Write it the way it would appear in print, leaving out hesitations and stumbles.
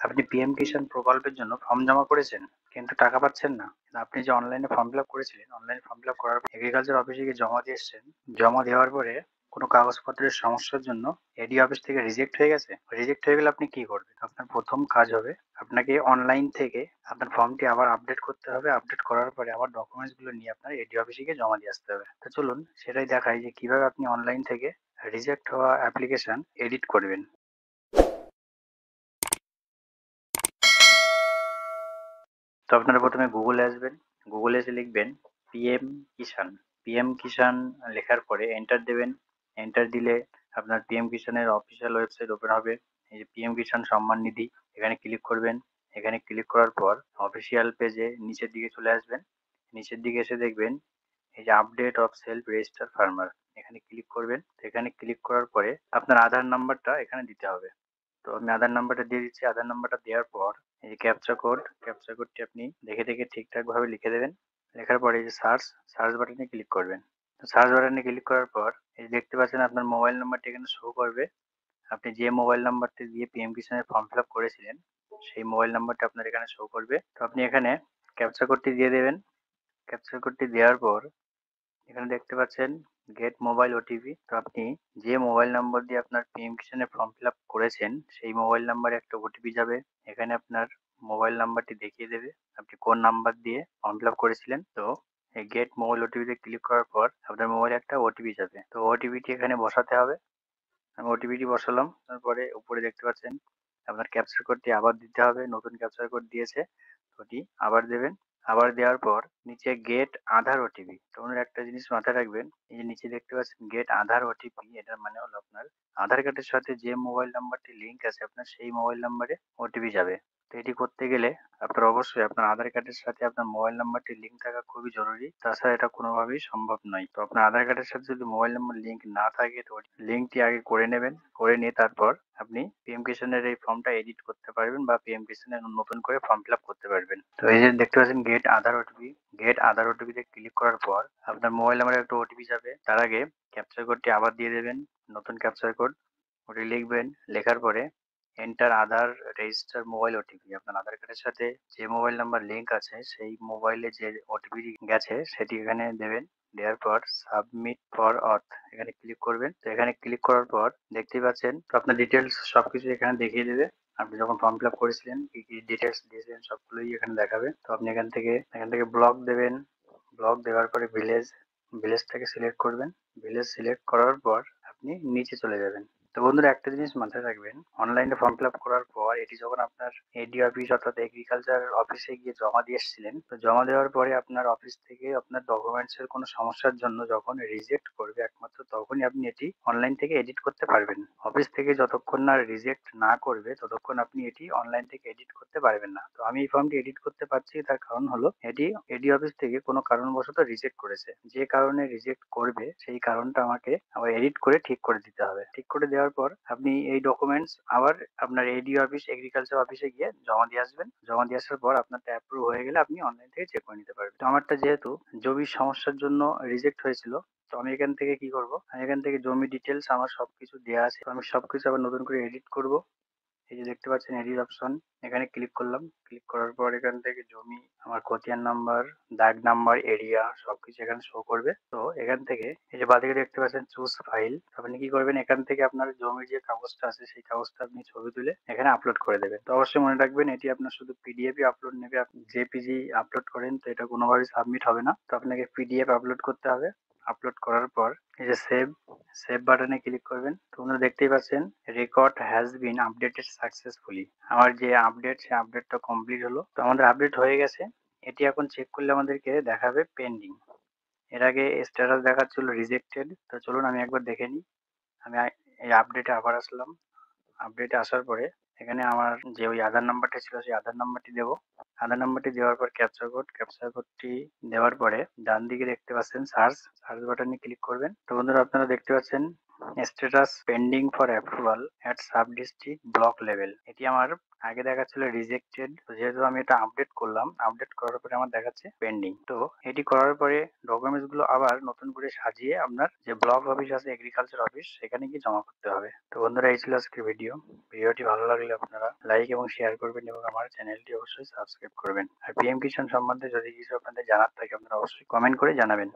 আপনি পিএম কিষাণ প্রকল্পের জন্য ফর্ম জমা করেছেন কিন্তু টাকা পাচ্ছেন না। আপনি যে অনলাইনে ফর্ম ফিল আপ করেছিলেন, অনলাইনে ফর্ম ফিল আপ করার এগ্রিকালচার অফিসে গিয়ে জমা দিয়ে এসছেন। জমা দেওয়ার পরে কোনো কাগজপত্রের সমস্যার জন্য এডি অফিস থেকে রিজেক্ট হয়ে গেছে। রিজেক্ট হয়ে গেলে আপনি কি করবেন? আপনার প্রথম কাজ হবে আপনাকে অনলাইন থেকে আপনার ফর্মটি আবার আপডেট করতে হবে। আপডেট করার পরে আবার ডকুমেন্টস গুলো নিয়ে আপনার এডি অফিসে গিয়ে জমা দিয়ে আসতে হবে। তো চলুন সেটাই দেখাই যে কিভাবে আপনি অনলাইন থেকে রিজেক্ট হওয়া অ্যাপ্লিকেশন এডিট করবেন। তো আপনারা প্রথমে গুগলে আসবেন। গুগলে এসে লিখবেন পিএম কিষাণ। পিএম কিষাণ লেখার পরে এন্টার দেবেন। এন্টার দিলে আপনার পিএম কিষাণের অফিসিয়াল ওয়েবসাইট ওপেন হবে। এই যে পিএম কিষাণ সম্মান নিধি, এখানে ক্লিক করবেন। এখানে ক্লিক করার পর অফিসিয়াল পেজে নিচের দিকে চলে আসবেন। নিচের দিকে এসে দেখবেন এই যে update of self register farmer, এখানে ক্লিক করবেন। তো এখানে ক্লিক করার পরে আপনার আধার নাম্বারটা এখানে দিতে হবে। তো আমি আধার নাম্বারটা দিয়ে দিচ্ছি। আধার নাম্বারটা দেওয়ার পর এই যে ক্যাপচা কোডটি আপনি দেখে দেখে ঠিকঠাক ভাবে লিখে দেবেন। লেখার পরে এই যে সার্চ বাটনে ক্লিক করবেন। তো সার্চ বাটনে ক্লিক করার পর এই যে দেখতে পাচ্ছেন আপনার মোবাইল নাম্বারটি এখানে শো করবে। আপনি যে মোবাইল নাম্বারটি দিয়ে পিএম কিষানের ফর্ম ফিল আপ করেছিলেন সেই মোবাইল নাম্বারটা আপনার এখানে শো করবে। তো আপনি এখানে ক্যাপচা কোডটি দিয়ে দেবেন। ক্যাপচা কোডটি দেওয়ার পর এখানে দেখতে পাচ্ছেন গেট মোবাইল ওটিপি। তো আপনি যে মোবাইল নম্বর দিয়ে আপনার পিএম কিষানে ফর্ম ফিল আপ করেছেন সেই মোবাইল নাম্বারে একটা ওটিপি যাবে। এখানে আপনার মোবাইল নাম্বারটি দেখিয়ে দেবে আপনি কোন নাম্বার দিয়ে ফর্ম ফিল আপ করেছিলেন। তো এই গেট মোবাইল ওটিপিতে ক্লিক করার পর আপনার মোবাইলে একটা ওটিপি যাবে। তো ওটিপিটি এখানে বসাতে হবে। আমি ওটিপিটি বসালাম। তারপরে উপরে দেখতে পাচ্ছেন আপনার ক্যাপচার কোডটি আবার দিতে হবে। নতুন ক্যাপচার কোড দিয়েছে, ওটি আবার দেবেন। আবার দেওয়ার পর নিচে গেট আধার ওটিপি। তো বন্ধুরা একটা জিনিস মাথায় রাখবেন, এই যে নিচে দেখতে পাচ্ছেন গেট আধার ওটিপি, এটার মানে হলো আপনার আধার কার্ডের সাথে যে মোবাইল নাম্বারটি লিঙ্ক আছে আপনার সেই মোবাইল নাম্বারে ওটিপি যাবে। তো এটি করতে গেলে আপনার অবশ্যই আপনার আধার কার্ডের সাথে আপনার মোবাইল নাম্বারটি লিঙ্ক থাকা খুবই জরুরি। তাছাড়া এটা কোনোভাবেই সম্ভব নয়। তো আপনার আধার কার্ডের সাথে যদি মোবাইল নাম্বার লিঙ্ক না থাকে তো লিঙ্কটি আগে করে নেবেন। করে নিয়ে তারপর আপনি পিএম কিষানের এই ফর্মটা এডিট করতে পারবেন বা পিএম কিষানের নতুন করে ফর্ম ফিল আপ করতে পারবেন। তো এই যে দেখতে পাচ্ছেন গেট আধার ওটিপি। গেট আধার ওটিপিতে ক্লিক করার পর আপনার মোবাইল নাম্বারে একটা ওটিপি যাবে। তার আগে ক্যাপচার কোডটি আবার দিয়ে দেবেন। নতুন ক্যাপচার কোড ওটি লিখবেন। লেখার পরে এন্টার আধার রেজিস্টার মোবাইল ওটিপি। আপনার আধার কার্ডের সাথে যে মোবাইল নাম্বার লিঙ্ক আছে সেই মোবাইলে যে ওটিপি গেছে সেটি এখানে দেবেন। দেওয়ার পর সাবমিট ফর অথ এখানে ক্লিক করবেন। তো এখানে ক্লিক করার পর দেখতেই পাচ্ছেন তো আপনার ডিটেলস সবকিছু এখানে দেখিয়ে দেবে। আপনি যখন ফর্ম ফিল আপ করেছিলেন কি কি ডিটেলস দিয়েছিলেন সবগুলোই এখানে দেখাবে। তো আপনি এখান থেকে ব্লক দেবেন। ব্লক দেওয়ার পরে ভিলেজটাকে সিলেক্ট করবেন। ভিলেজ সিলেক্ট করার পর আপনি নিচে চলে যাবেন। তো বন্ধুরা একটা জিনিস মাথায় রাখবেন, অনলাইনে ফর্ম ফিল আপ করার পর এটি যখন আপনার এডি অফিস অর্থাৎ এগ্রিকালচার অফিসে গিয়ে জমা দিয়ে এসেছিলেন, তো জমা দেওয়ার পরে আপনার অফিস থেকে আপনার ডকুমেন্টস এর কোনো সমস্যার জন্য যখন রিজেক্ট করবে একমাত্র তখনই আপনি এটি অনলাইন থেকে এডিট করতে পারবেন। অফিস থেকে যতক্ষণ না রিজেক্ট না করবে ততক্ষণ আপনি এটি অনলাইন থেকে এডিট করতে পারবেন না। তো আমি এই ফর্মটি এডিট করতে পারছি, তার কারণ হলো এটি এডি অফিস থেকে কোনো কারণবশত রিজেক্ট করেছে। যে কারণে রিজেক্ট করবে সেই কারণটা আমাকে আবার এডিট করে ঠিক করে দিতে হবে। ঠিক করে দেওয়ার পর আপনি এই ডকুমেন্টস আবার আপনার এডি অফিস এগ্রিকালচার অফিসে গিয়ে জমা দিয়ে আসবেন। জমা দিয়ে আসার পর আপনারটা অ্যাপ্রুভ হয়ে গেলে আপনি অনলাইন থেকে চেক করে নিতে পারবেন। তো আমারটা যেহেতু জমির সমস্যার জন্য রিজেক্ট হয়েছিল, তো আমি এখান থেকে কি করব, আমি এখান থেকে জমি ডিটেলস আমার সবকিছু দেওয়া আছে। তো আমি সবকিছু আবার নতুন করে এডিট করব। এই যে দেখতে পাচ্ছেন এডিট অপশন, এখানে ক্লিক করলাম। ক্লিক করার পর এখান থেকে জমি, আমার খতিয়ান নাম্বার, দাগ নাম্বার, এরিয়া সবকিছু এখানে শো করবে। তো এখান থেকে এই যে বাঁদিকে দেখতে পাচ্ছেন চুজ ফাইল, আপনি কি করবেন এখান থেকে আপনার জমির যে কাগজটা আছে সেই কাগজটা আপনি ছবি তুলে এখানে আপলোড করে দেবেন। তো অবশ্যই মনে রাখবেন এটি আপনার শুধু পিডিএফই আপলোড নেবে। আপনি জেপিজি আপলোড করেন তো এটা কোনোভাবেই সাবমিট হবে না। তো আপনাকে পিডিএফ আপলোড করতে হবে। আপলোড করার পর এই যে সেভ বাটনে ক্লিক করবেন। তো বন্ধুরা দেখতেই পাচ্ছেন record has been updated successfully. আমার যে আপডেট সেই আপডেটটা কমপ্লিট হলো। তো আমাদের আপডেট হয়ে গেছে। এটি এখন চেক করলে আমাদেরকে দেখাবে পেন্ডিং। এর আগে স্ট্যাটাস দেখাচ্ছিল রিজেক্টেড। তো চলুন আমি একবার দেখে নিই। আমি এই আপডেটে আবার আসলাম। আপডেটে আসার পরে এখানে আমার যে ওই আধার নাম্বারটা ছিল সেই আধার নাম্বারটি দেবো। আধার নাম্বারটি দেওয়ার পর ক্যাপচা কোডটি দেওয়ার পরে ডান দিকে দেখতে পাচ্ছেন সার্চ বাটনে ক্লিক করবেন। তো বন্ধুরা আপনারা দেখতে পাচ্ছেন status pending for approval at sub district block level. এটি আমার আগে দেখাচ্ছিল রিজেক্টেড, যেহেতু আমি এটা আপডেট করলাম, আপডেট করার পরে আমার দেখাচ্ছে পেন্ডিং। তো এটি করার পরে ডকুমেন্টস গুলো আবার নতুন করে সাজিয়ে আপনার যে ব্লক অফিস আছে, এগ্রিকালচার অফিস, সেখানে গিয়ে জমা করতে হবে। তো বন্ধুরা, এই ছিল আজকের ভিডিও। ভিডিওটি ভালো লাগলে আপনারা লাইক এবং শেয়ার করবেন এবং আমার চ্যানেলটি অবশ্যই সাবস্ক্রাইব করবেন। আর পিএম কিষাণ সম্বন্ধে যদি কিছু আপনাদের জানার থাকে, আপনারা অবশ্যই কমেন্ট করে জানাবেন।